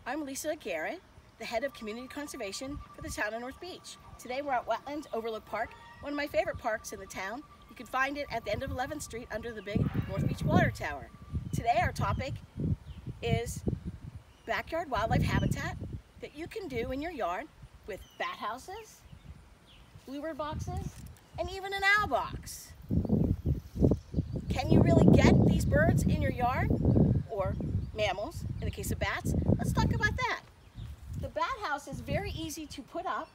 I'm Lisa Garrett, the head of community conservation for the town of North Beach. Today we're at Wetlands Overlook Park, one of my favorite parks in the town. You can find it at the end of 11th Street under the big North Beach water tower. Today our topic is backyard wildlife habitat that you can do in your yard with bat houses, bluebird boxes, and even an owl box. Can you really get these birds in your yard, or mammals in the case of bats? Let's talk about that. The bat house is very easy to put up.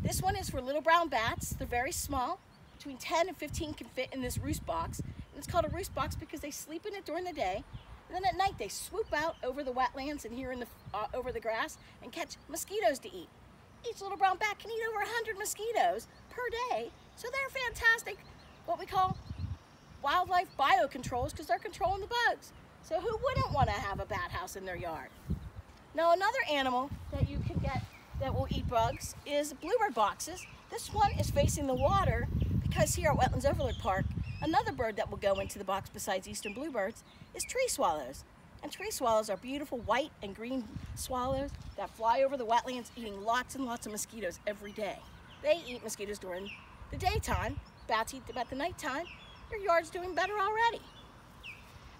This one is for little brown bats. They're very small. Between 10 and 15 can fit in this roost box. And it's called a roost box because they sleep in it during the day. And then at night they swoop out over the wetlands and here in the over the grass and catch mosquitoes to eat. Each little brown bat can eat over 100 mosquitoes per day. So they're fantastic, what we call wildlife biocontrols, because they're controlling the bugs. So who wouldn't want to have a bat house in their yard? Now another animal that you can get that will eat bugs is bluebird boxes. This one is facing the water because here at Wetlands Overlook Park, another bird that will go into the box besides eastern bluebirds is tree swallows. And tree swallows are beautiful white and green swallows that fly over the wetlands eating lots and lots of mosquitoes every day. They eat mosquitoes during the daytime, bats eat them at the nighttime. Your yard's doing better already.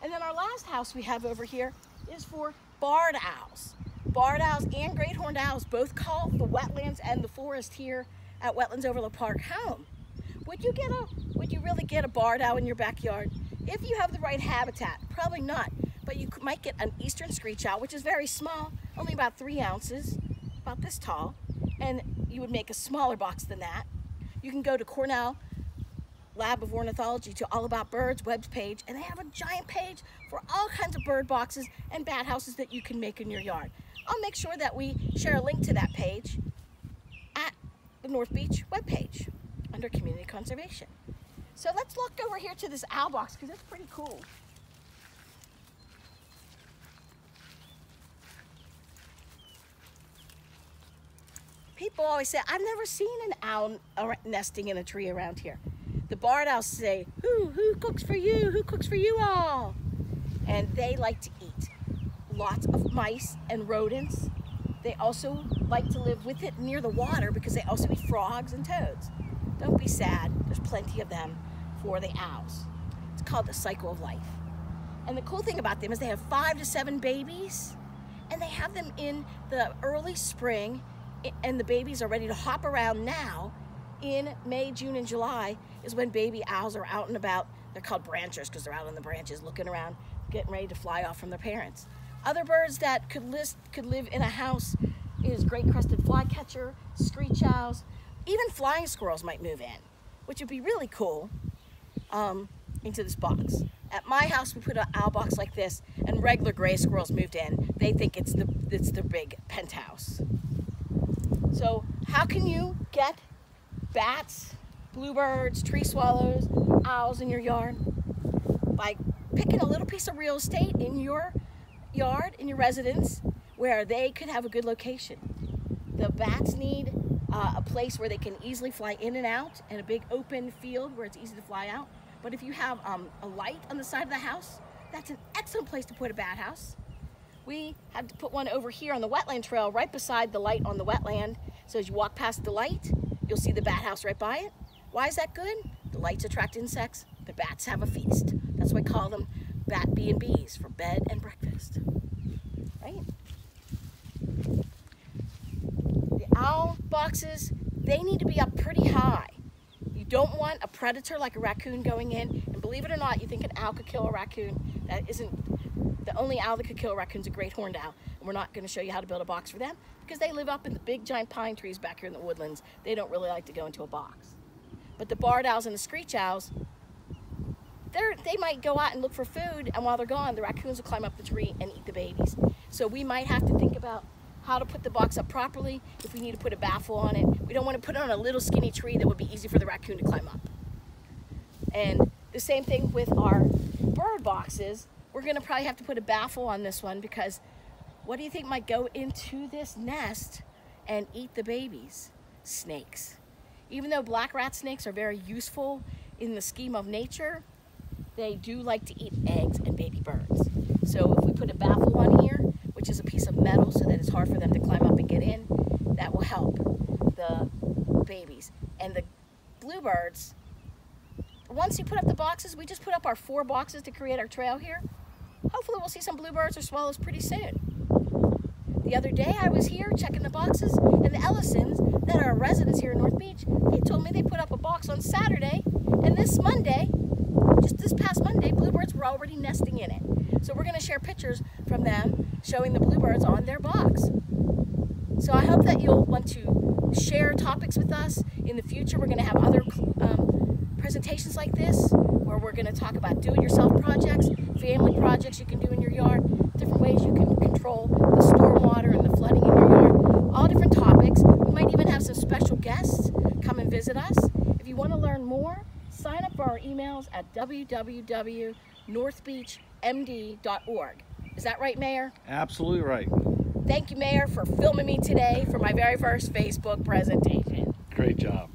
And then our last house we have over here is for barred owls. Barred owls and great horned owls both call the wetlands and the forest here at Wetlands Overlook Park home. Would you really get a barred owl in your backyard? If you have the right habitat, probably not, but you might get an eastern screech owl, which is very small, only about 3 ounces, about this tall, and you would make a smaller box than that. You can go to Cornell Lab of Ornithology to All About Birds webpage, and they have a giant page for all kinds of bird boxes and bat houses that you can make in your yard. I'll make sure that we share a link to that page at the North Beach webpage under community conservation. So let's look over here to this owl box because it's pretty cool. People always say, I've never seen an owl nesting in a tree around here. The barred owls say, who cooks for you? Who cooks for you all? And they like to eat lots of mice and rodents. They also like to live with it near the water because they also eat frogs and toads. Don't be sad, there's plenty of them for the owls. It's called the cycle of life. And the cool thing about them is they have 5 to 7 babies, and they have them in the early spring, and the babies are ready to hop around now. In May, June, and July is when baby owls are out and about. They're called branchers because they're out on the branches looking around, getting ready to fly off from their parents. Other birds that could live in a house is great crested flycatcher, screech owls, even flying squirrels might move in, which would be really cool into this box. At my house, we put an owl box like this, and regular gray squirrels moved in. They think it's their big penthouse. So how can you get bats, bluebirds, tree swallows, owls in your yard? By picking a little piece of real estate in your yard, in your residence, where they could have a good location. The bats need a place where they can easily fly in and out, and a big open field where it's easy to fly out. But if you have a light on the side of the house, that's an excellent place to put a bat house. We had to put one over here on the wetland trail right beside the light on the wetland. So as you walk past the light, you'll see the bat house right by it. Why is that good? The lights attract insects, the bats have a feast. That's why we call them bat B&Bs, for bed and breakfast, right? The owl boxes, they need to be up pretty high. You don't want a predator like a raccoon going in, and believe it or not, you think an owl could kill a raccoon. That isn't, the only owl that could kill a raccoon is a great horned owl, and we're not going to show you how to build a box for them because they live up in the big giant pine trees back here in the woodlands. They don't really like to go into a box. But the barred owls and the screech owls, they might go out and look for food, and while they're gone, the raccoons will climb up the tree and eat the babies. So we might have to think about how to put the box up properly. If we need to put a baffle on it, we don't want to put it on a little skinny tree that would be easy for the raccoon to climb up. And the same thing with our bird boxes. We're going to probably have to put a baffle on this one because what do you think might go into this nest and eat the babies? Snakes. Even though black rat snakes are very useful in the scheme of nature, they do like to eat eggs and baby birds. So if we put a baffle on here, which is a piece of it's hard for them to climb up and get in. That will help the babies. And the bluebirds, once you put up the boxes, we just put up our 4 boxes to create our trail here. Hopefully we'll see some bluebirds or swallows pretty soon. The other day I was here checking the boxes, and the Ellisons that are residents here in North Beach, they told me they put up a box on Saturday, and this Monday, just this past Monday, bluebirds were already nesting in it. So we're going to share pictures from them showing the bluebirds on their box. So I hope that you'll want to share topics with us. In the future, we're going to have other presentations like this, where we're going to talk about do-it-yourself projects, family projects you can do in your yard, different ways you can control the stormwater and the flooding in your yard, all different topics. We might even have some special guests come and visit us. If you want to learn more, sign up for our emails at www.northbeachmd.org. Is that right, Mayor? Absolutely right. Thank you, Mayor, for filming me today for my very first Facebook presentation. Great job.